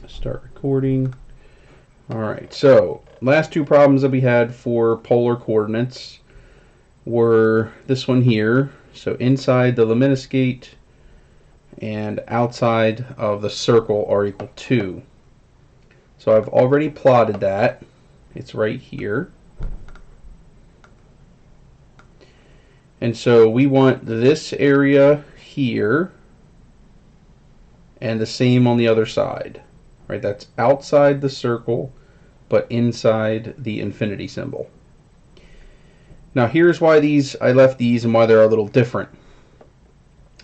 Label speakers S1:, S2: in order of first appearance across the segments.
S1: Start recording. Alright, so last two problems that we had for polar coordinates were this one here. So inside the lemniscate and outside of the circle are equal 2. So I've already plotted that. It's right here. And so we want this area here and the same on the other side. Right, that's outside the circle, but inside the infinity symbol. Now here's why I left these and why they're a little different.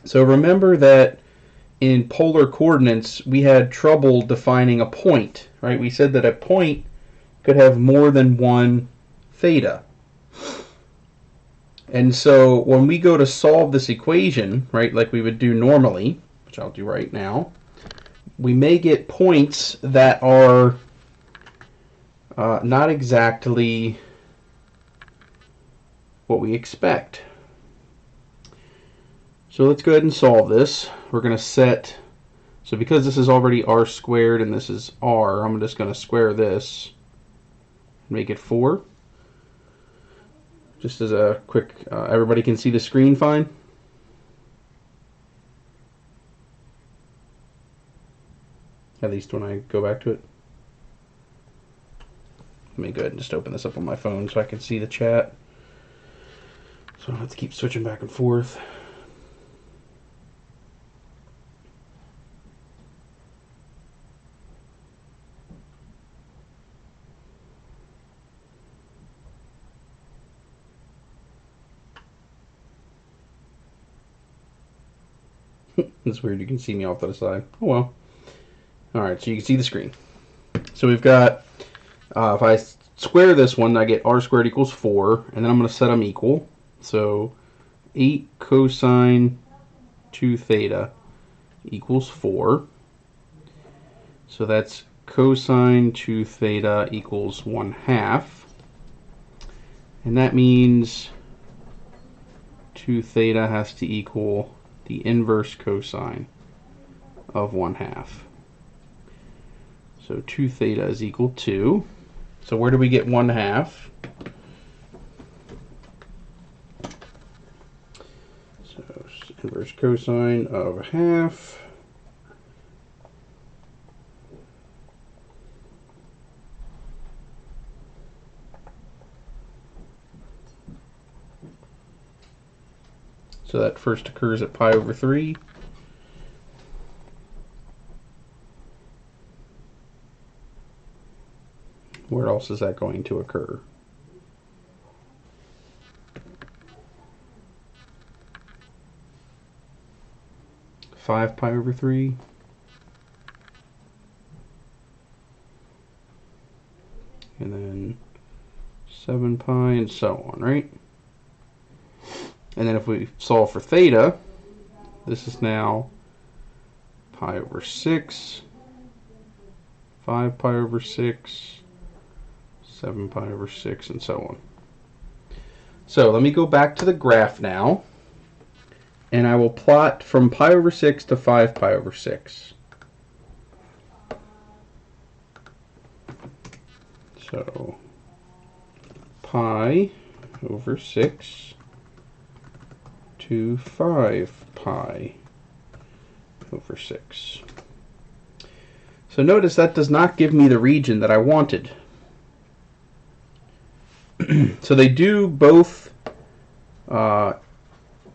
S1: So remember that in polar coordinates we had trouble defining a point, right? We said that a point could have more than one theta. And so when we go to solve this equation, right, like we would do normally, which I'll do right now, we may get points that are not exactly what we expect. So let's go ahead and solve this. We're going to set, so because this is already r squared and this is r, I'm just going to square this, make it 4. Just as a quick, everybody can see the screen fine? At least when I go back to it. Let me go ahead and just open this up on my phone so I can see the chat. So I don't have to keep switching back and forth. It's weird, you can see me off to the side. Oh well. Alright, so you can see the screen. So we've got, if I square this one, I get r squared equals 4, and then I'm going to set them equal. So 8 cosine 2 theta equals 4. So that's cosine 2 theta equals 1/2. And that means 2 theta has to equal the inverse cosine of 1/2. So 2 theta is equal to, so where do we get 1/2? So inverse cosine of 1/2. So that first occurs at pi over 3. Where else is that going to occur? Five pi over 3. And then 7 pi and so on, right? And then if we solve for theta, this is now pi over 6, 5 pi over 6, 7 pi over 6, and so on. So let me go back to the graph now, and I will plot from pi over 6 to 5 pi over 6. So pi over 6 to 5 pi over 6. So notice that does not give me the region that I wanted. So they do both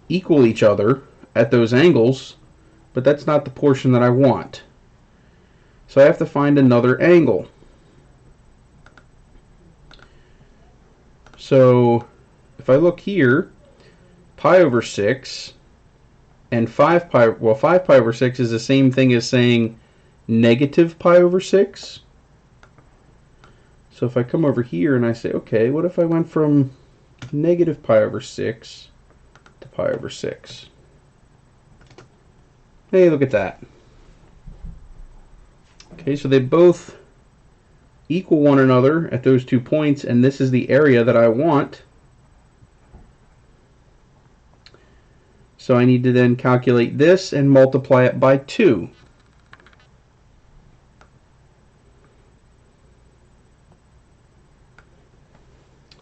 S1: equal each other at those angles, but that's not the portion that I want. So I have to find another angle. So if I look here, pi over 6 and 5 pi, well 5 pi over 6 is the same thing as saying negative pi over 6. So if I come over here and I say, okay, what if I went from negative pi over 6 to pi over 6? Hey, look at that. Okay, so they both equal one another at those 2 points, and this is the area that I want. So I need to then calculate this and multiply it by 2.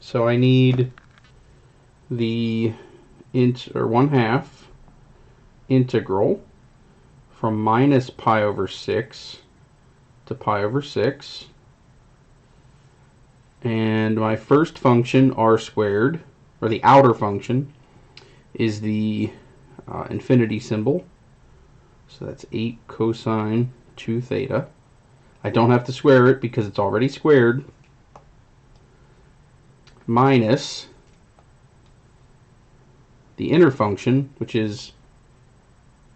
S1: So I need the 1/2 integral from minus pi over 6 to pi over 6. And my first function, r squared, or the outer function, is the infinity symbol. So that's 8 cosine 2 theta. I don't have to square it because it's already squared. Minus the inner function, which is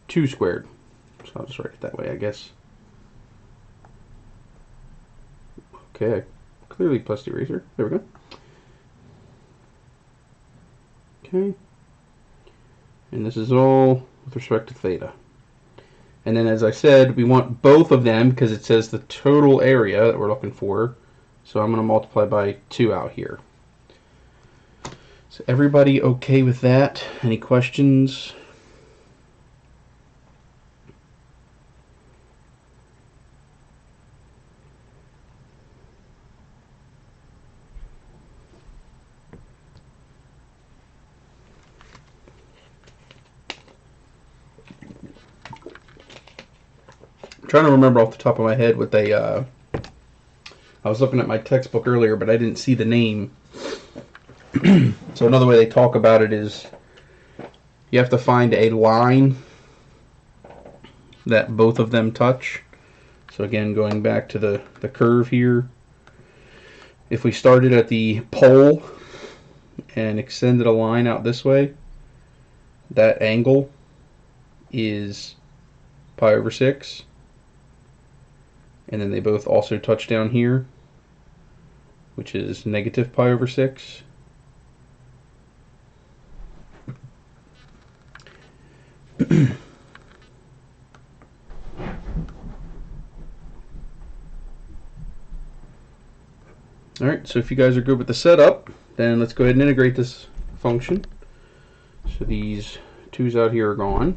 S1: 2 squared. So I'll just write it that way, I guess. Okay, clearly plus the eraser. There we go. Okay. And this is all with respect to theta. And then, as I said, we want both of them because it says the total area that we're looking for. So I'm going to multiply by 2 out here. So everybody okay with that? Any questions? I'm trying to remember off the top of my head what they... I was looking at my textbook earlier, but I didn't see the name. So another way they talk about it is you have to find a line that both of them touch. So again, going back to the curve here, if we started at the pole and extended a line out this way, that angle is pi over 6. And then they both also touch down here, which is negative pi over 6. Alright, so if you guys are good with the setup, then let's go ahead and integrate this function. So these 2's out here are gone.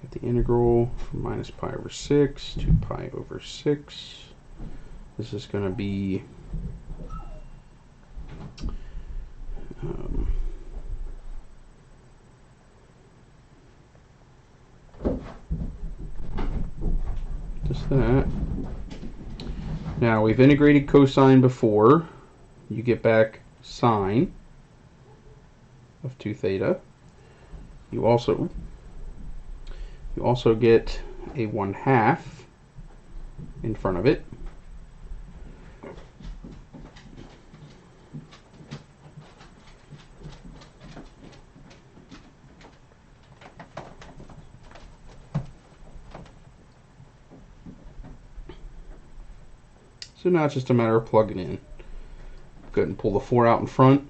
S1: Get the integral from minus pi over 6 to pi over 6. This is going to be just that. Now we've integrated cosine before. You get back sine of 2 theta. You also get a 1/2 in front of it. So now it's just a matter of plugging in. Go ahead and pull the 4 out in front.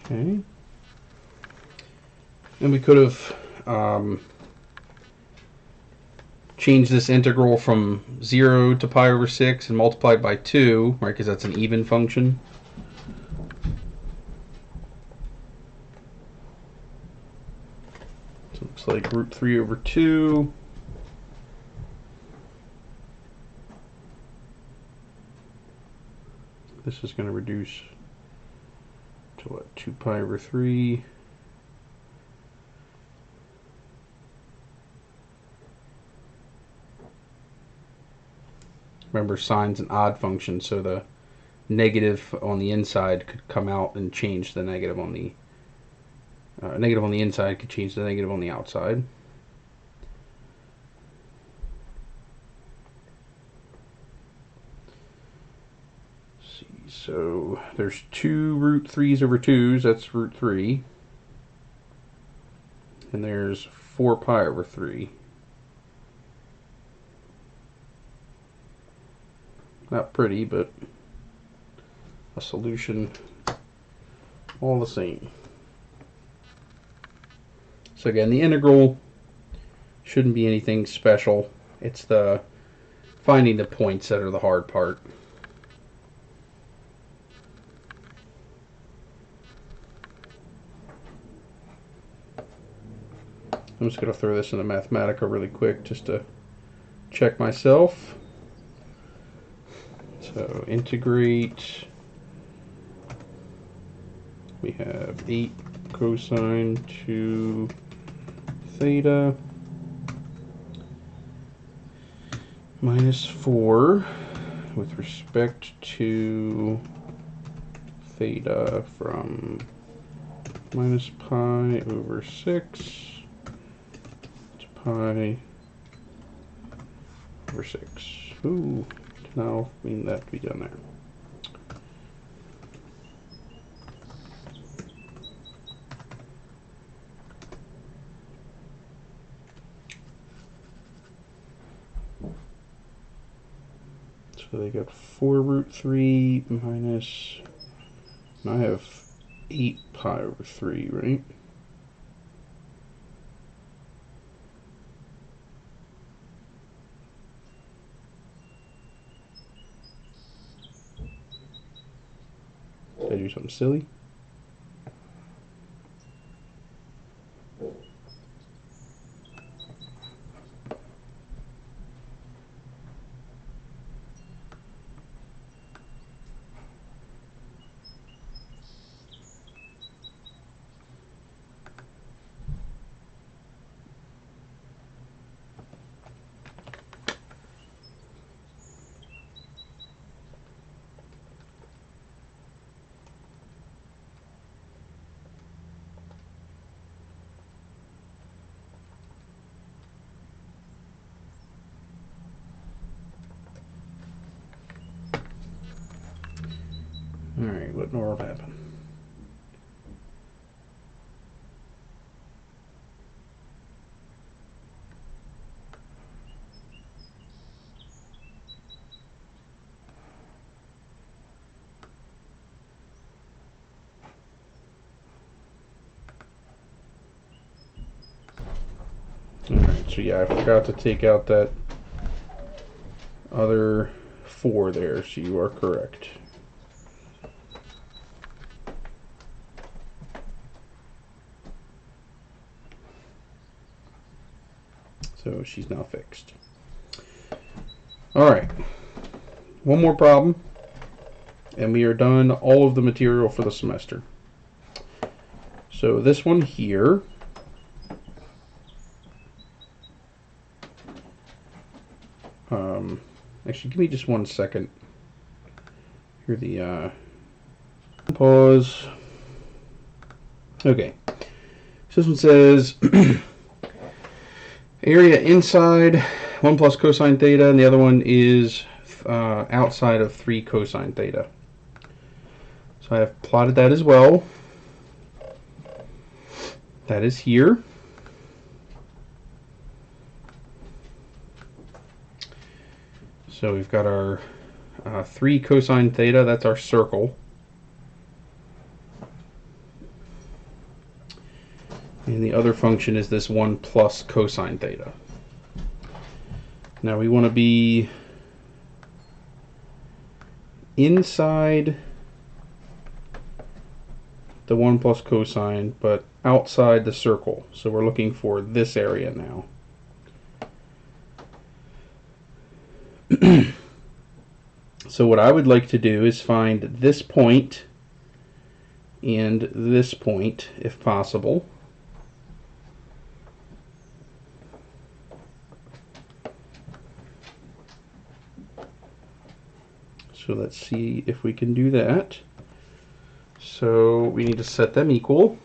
S1: Okay. And we could have changed this integral from 0 to pi over 6 and multiplied by 2, right, because that's an even function. So it looks like root 3 over 2. This is going to reduce to what, 2 pi over 3. Remember, sine's an odd function, so the negative on the inside could come out and change the negative on the negative on the inside could change the negative on the outside. Let's see, so there's 2 root 3's over 2's, that's root 3. And there's 4 pi over 3. Not pretty, but a solution all the same. So again, the integral shouldn't be anything special. It's the finding the points that are the hard part. I'm just going to throw this into Mathematica really quick just to check myself. So integrate, we have 8 cosine 2 theta minus 4 with respect to theta from minus pi over 6 to pi over 6. Ooh, now we need that to be done there. So they got 4 root 3 minus, and I have 8 pi over 3, right? Did I do something silly? Alright, what more will happen? Alright, so yeah, I forgot to take out that other 4 there, so you are correct. So she's now fixed. Alright, one more problem, and we are done all of the material for the semester. So this one here, actually give me just 1 second. Here the pause. Okay, so this one says area inside 1 plus cosine theta, and the other one is outside of 3 cosine theta. So I have plotted that as well. That is here. So we've got our 3 cosine theta, that's our circle. And the other function is this 1 plus cosine theta. Now we want to be inside the 1 plus cosine, but outside the circle. So we're looking for this area now. So what I would like to do is find this point and this point, if possible. So let's see if we can do that. So we need to set them equal.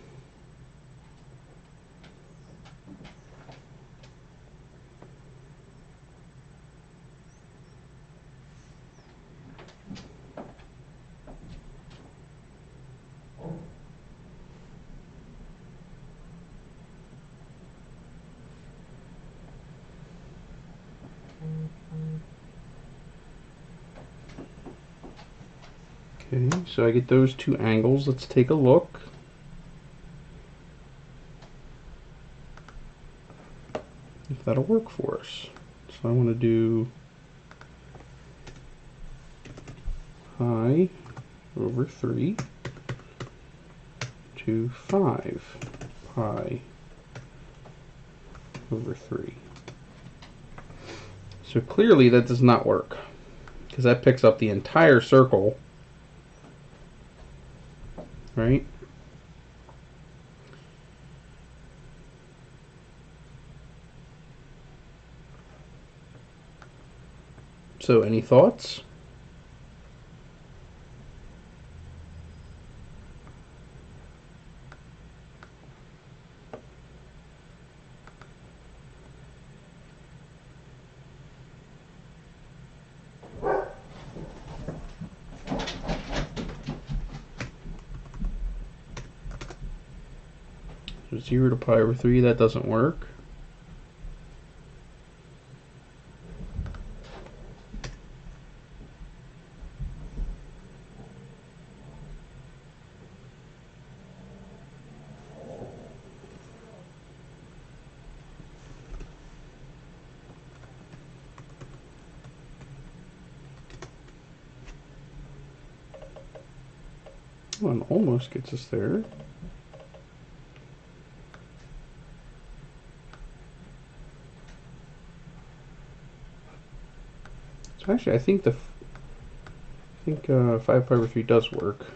S1: Okay, so I get those 2 angles. Let's take a look. if that'll work for us. So I want to do pi over 3 to 5 pi over 3. So clearly that does not work, because that picks up the entire circle, right? So any thoughts? So 0 to pi over 3, that doesn't work. One almost gets us there. So actually, I think 5 pi over 3 does work,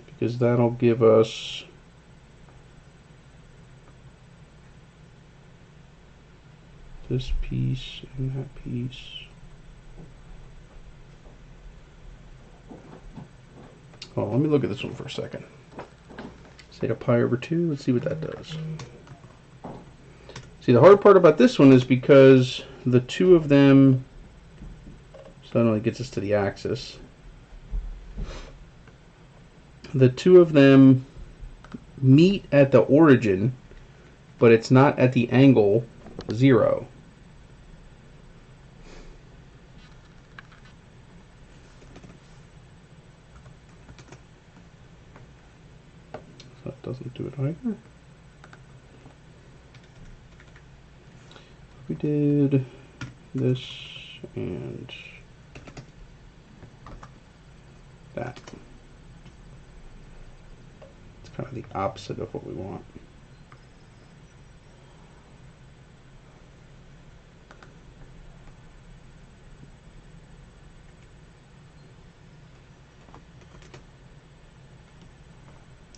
S1: because that'll give us this piece and that piece. Oh, let me look at this one for a second. Say to pi over 2, let's see what that does. See, the hard part about this one is because the two of them, so that only gets us to the axis. The two of them meet at the origin, but it's not at the angle 0. So that doesn't do it either. We did this and that. It's kind of the opposite of what we want.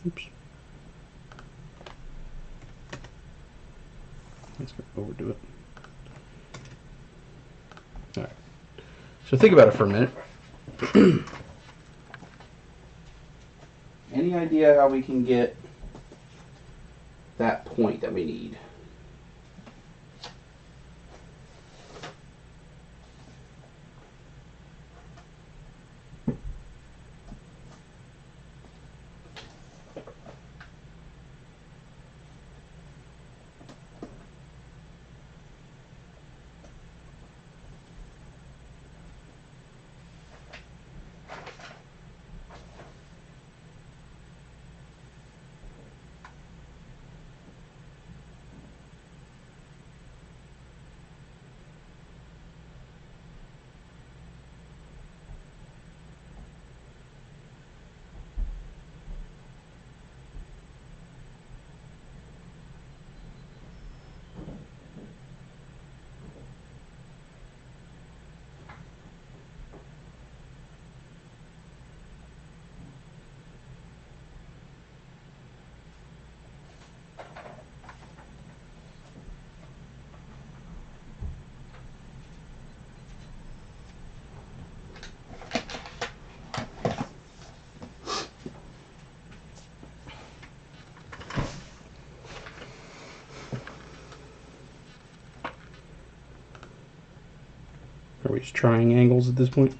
S1: Oops. Let's overdo it. All right. So think about it for a minute. Any idea how we can get that point that we need? Are we just trying angles at this point?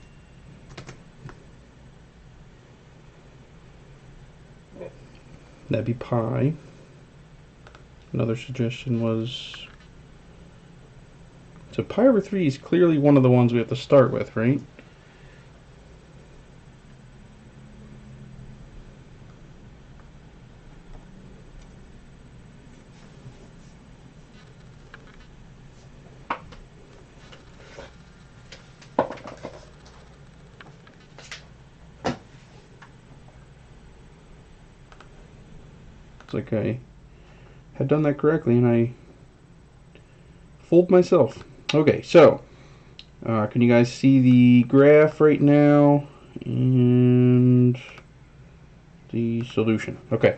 S1: That'd be pi. Another suggestion was, so pi over 3 is clearly one of the ones we have to start with, right? Looks like I had done that correctly and I fooled myself. Okay, so can you guys see the graph right now and the solution? Okay,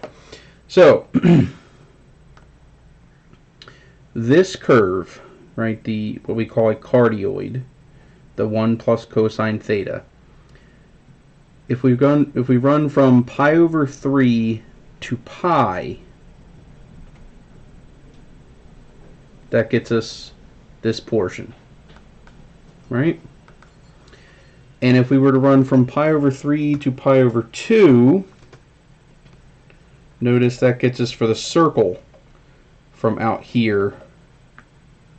S1: so this curve, right, the what we call a cardioid, the 1 plus cosine theta. If we run from pi over 3 to pi, that gets us this portion, right? And if we were to run from pi over 3 to pi over 2, notice that gets us for the circle from out here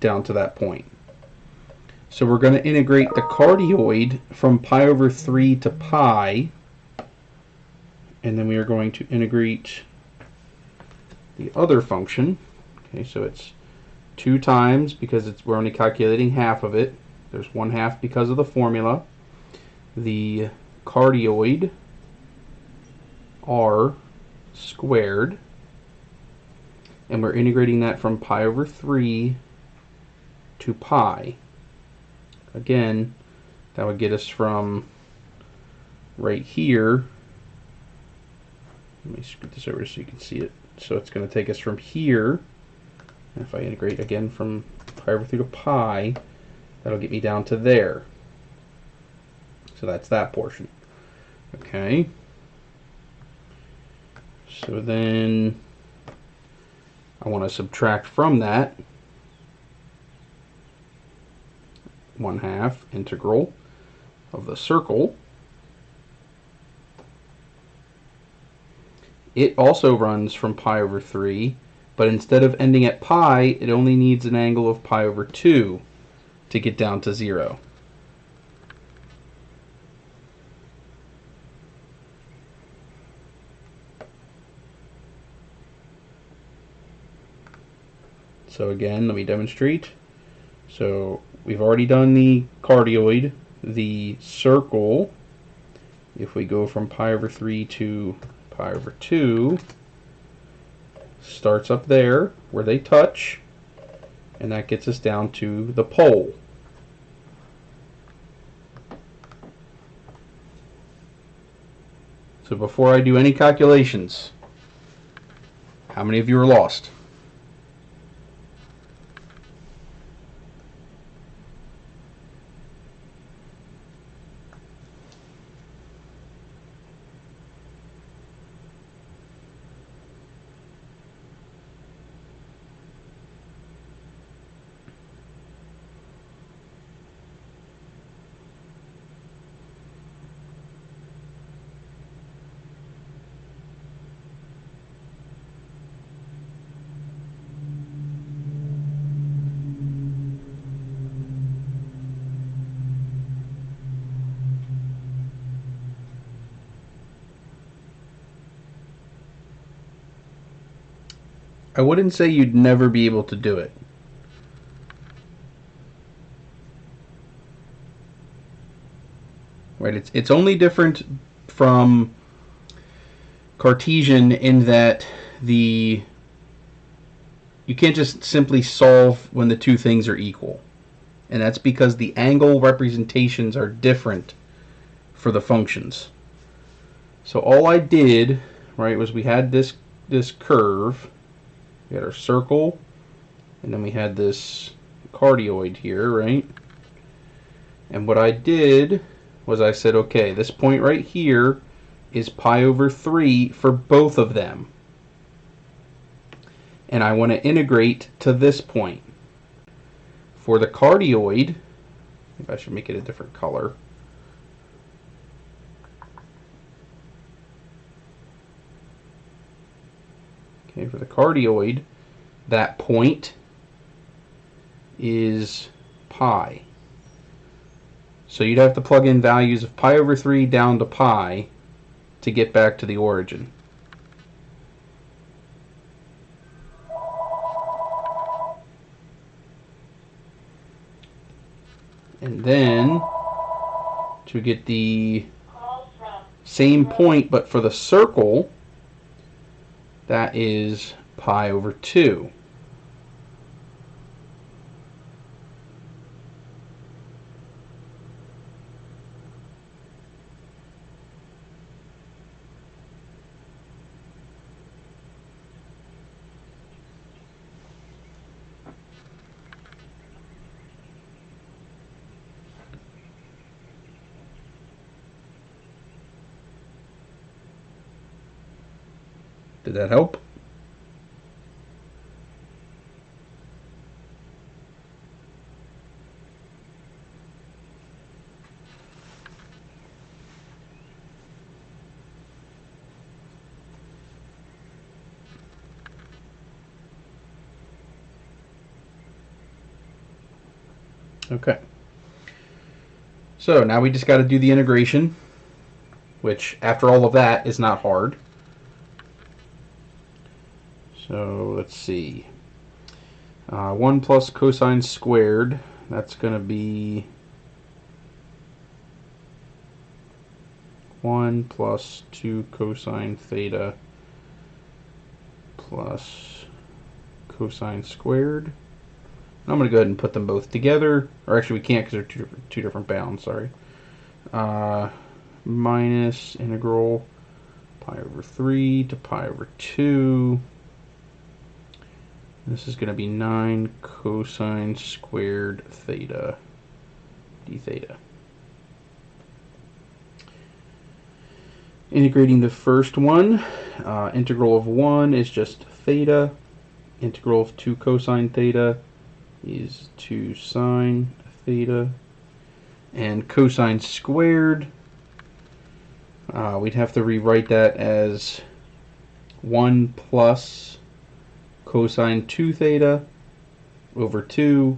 S1: down to that point. So we're going to integrate the cardioid from pi over 3 to pi, and then we are going to integrate the other function. Okay, so it's 2 times, because we're only calculating half of it. There's 1/2 because of the formula. The cardioid r squared, and we're integrating that from pi over 3 to pi. Again, that would get us from right here. Let me scoot this over so you can see it. So it's going to take us from here, and if I integrate again from pi over 3 to pi, that'll get me down to there. So that's that portion. Okay. So then I want to subtract from that 1/2 integral of the circle. It also runs from pi over 3, but instead of ending at pi, it only needs an angle of pi over 2 to get down to 0. So again, let me demonstrate. So we've already done the cardioid, the circle. If we go from pi over 3 to pi over 2, starts up there where they touch, and that gets us down to the pole. So before I do any calculations, how many of you are lost? I wouldn't say you'd never be able to do it. Right? It's only different from Cartesian in that you can't just simply solve when the two things are equal. And that's because the angle representations are different for the functions. So all I did, right, was we had this curve. We had our circle, and then we had this cardioid here, right? And what I did was I said, okay, this point right here is pi over 3 for both of them. And I want to integrate to this point. For the cardioid, maybe I should make it a different color. Okay, for the cardioid, that point is pi. So you'd have to plug in values of pi over 3 down to pi to get back to the origin. And then to get the same point but for the circle, That is pi over 2. Did that help? Okay. So now we just got to do the integration, which after all of that is not hard. So let's see. 1 plus cosine squared, that's going to be 1 plus 2 cosine theta plus cosine squared. I'm going to go ahead and put them both together. Or actually we can't because they're two different bounds, sorry. Minus integral pi over 3 to pi over 2. This is going to be 9 cosine squared theta d theta. Integrating the first one, integral of 1 is just theta. Integral of 2 cosine theta is 2 sine theta. And cosine squared, we'd have to rewrite that as 1 plus cosine 2 theta over 2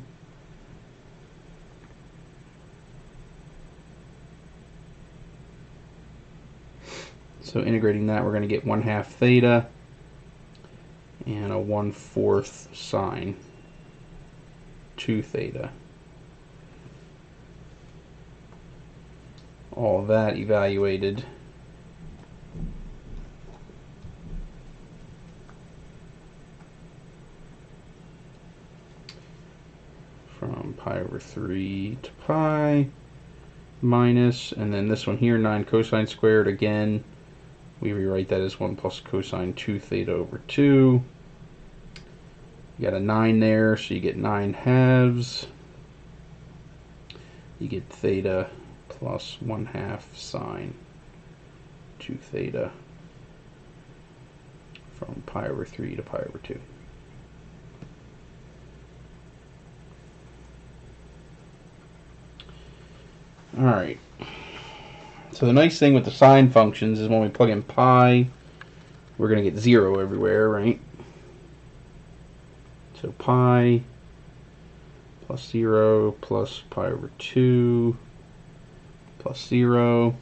S1: so integrating that, we're going to get 1/2 theta and a 1/4 sine 2 theta. All that evaluated from pi over 3 to pi minus, and then this one here, 9 cosine squared, again we rewrite that as 1 plus cosine 2 theta over 2. You got a 9 there, so you get 9/2. You get theta plus 1/2 sine 2 theta from pi over 3 to pi over 2. Alright, so the nice thing with the sine functions is when we plug in pi, we're going to get 0 everywhere, right? So pi plus 0 plus pi over 2 plus 0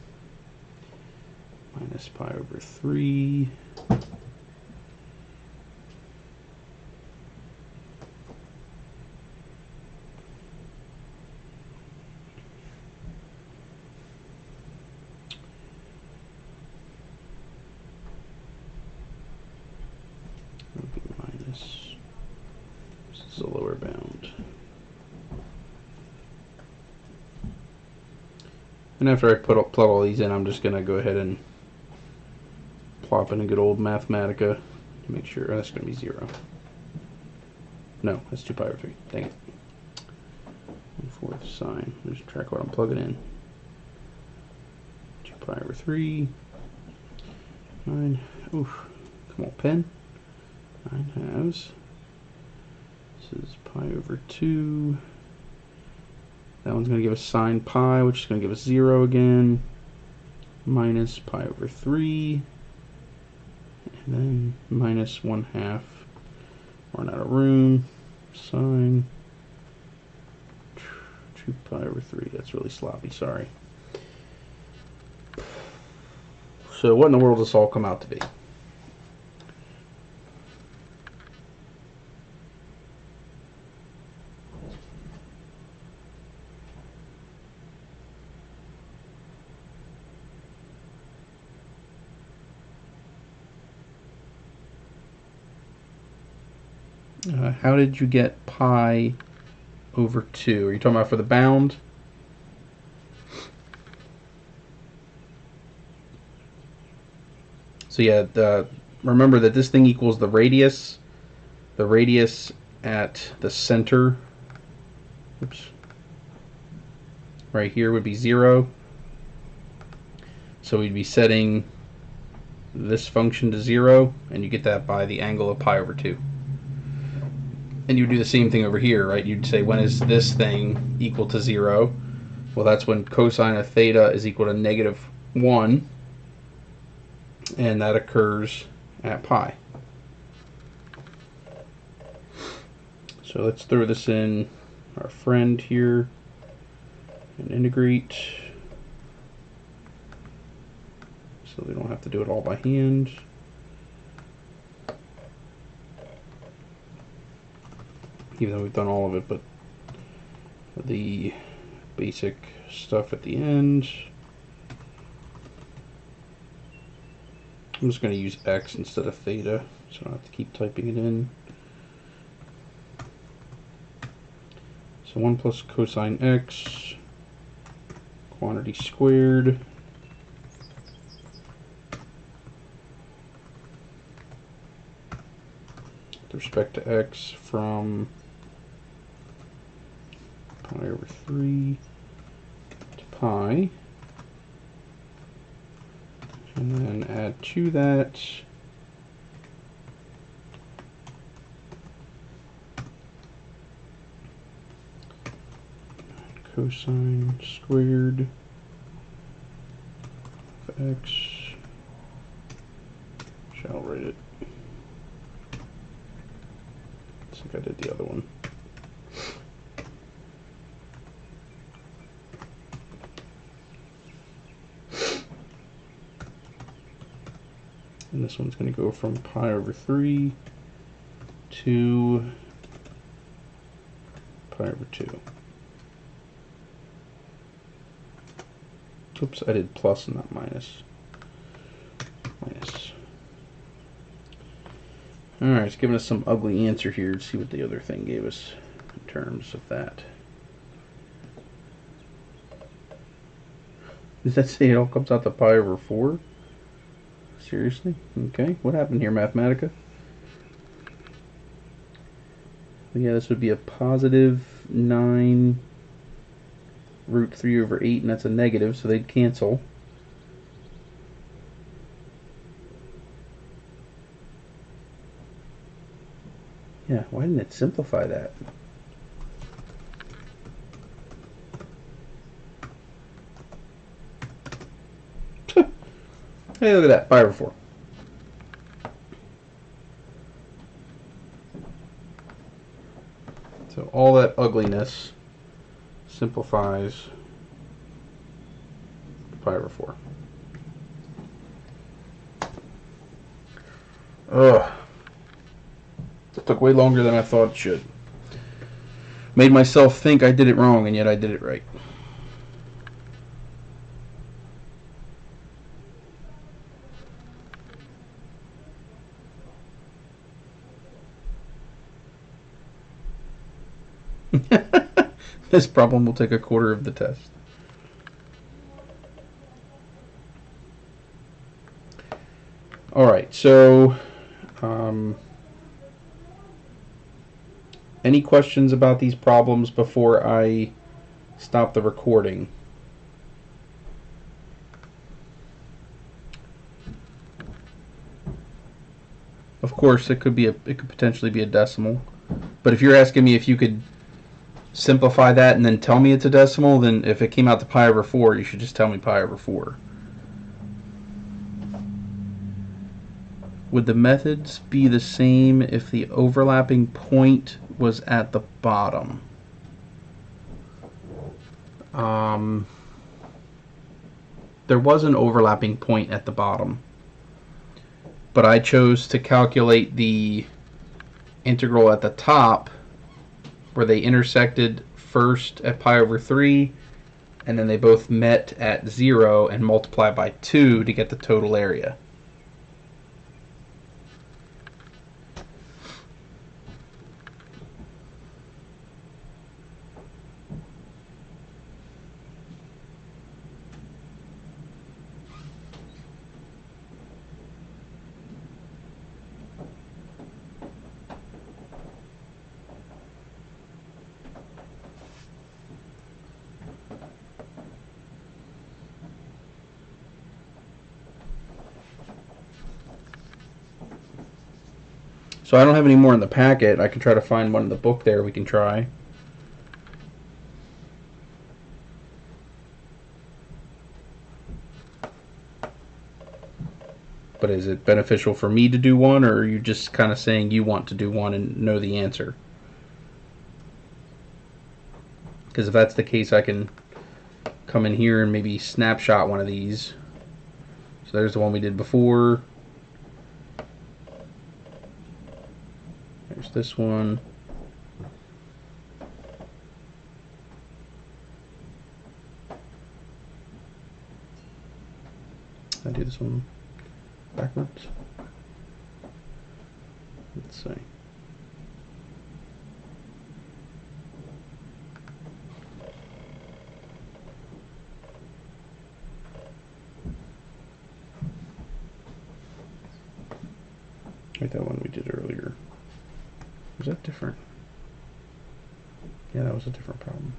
S1: minus pi over 3 minus, this is a lower bound. And after I plug all these in, I'm just going to go ahead and plop in a good old Mathematica to make sure that's going to be 0. No, that's 2 pi over 3. Dang it. 1/4 sine. Lose track of what I'm plugging in. 2 pi over 3. 9. Oof. Come on, pen. 9/2. This is pi over 2. That one's going to give us sine pi, which is going to give us 0 again. Minus pi over 3. And then minus 1/2. Run out of room. Sine 2 pi over 3. That's really sloppy, sorry. So what in the world does this all come out to be? How did you get pi over 2? Are you talking about for the bound? So yeah, remember that this thing equals the radius. The radius at the center, oops, right here would be 0. So we'd be setting this function to 0, and you get that by the angle of pi over 2. And you would do the same thing over here, right? You'd say, when is this thing equal to 0? Well, that's when cosine of theta is equal to -1, and that occurs at pi. So let's throw this in our friend here and integrate, so we don't have to do it all by hand. Even though we've done all of it, but the basic stuff at the end. I'm just going to use x instead of theta, so I don't have to keep typing it in. So 1 plus cosine x, quantity squared, with respect to x from pi over 3 to pi, and then add to that cosine squared of x, shall write it. I think I did the other one. And this one's going to go from pi over 3 to pi over 2. Oops, I did plus and not minus. Minus. Alright, it's giving us some ugly answer here. Let's see what the other thing gave us in terms of that. Does that say it all comes out to pi over 4? Seriously? Okay, what happened here, Mathematica? Yeah, this would be a positive 9 root 3 over 8, and that's a negative, so they'd cancel. Yeah, why didn't it simplify that? Hey, look at that, pi over 4. So all that ugliness simplifies pi over 4. Ugh. It took way longer than I thought it should. Made myself think I did it wrong, and yet I did it right. This problem will take a quarter of the test. Alright, so any questions about these problems before I stop the recording? Of course, it could potentially be a decimal, but if you're asking me if you could simplify that and then tell me it's a decimal, then if it came out to pi over 4, you should just tell me pi over 4. Would the methods be the same if the overlapping point was at the bottom? There was an overlapping point at the bottom, but I chose to calculate the integral at the top where they intersected first at pi over 3, and then they both met at 0 and multiply by 2 to get the total area. So I don't have any more in the packet. I can try to find one in the book there we can try. But is it beneficial for me to do one, or are you just kind of saying you want to do one and know the answer? Because if that's the case, I can come in here and maybe snapshot one of these. So there's the one we did before. There's this one. I do this one backwards. Let's see. Like that one we did earlier. Was that different? Yeah, that was a different problem.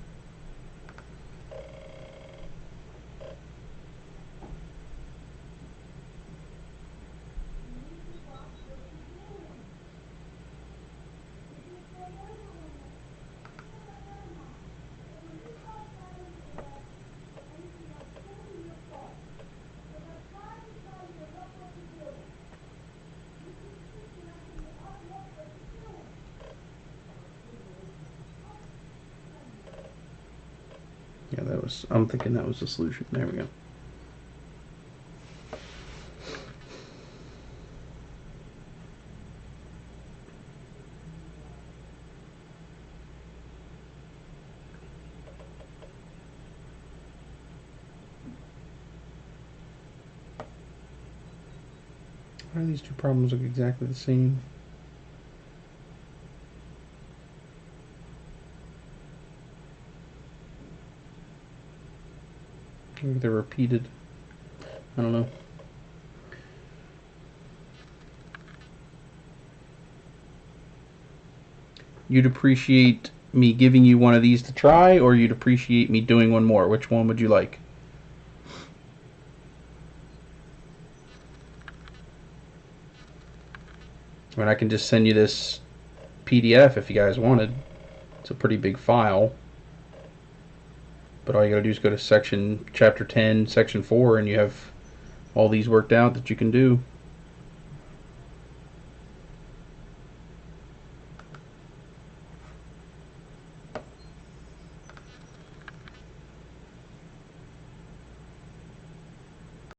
S1: Yeah, that was, I'm thinking that was the solution. There we go. Why do these two problems look exactly the same? Maybe they're repeated. I don't know. You'd appreciate me giving you one of these to try, or you'd appreciate me doing one more? Which one would you like? I mean, I can just send you this PDF if you guys wanted. It's a pretty big file. But all you gotta do is go to chapter 10, section 4, and you have all these worked out that you can do.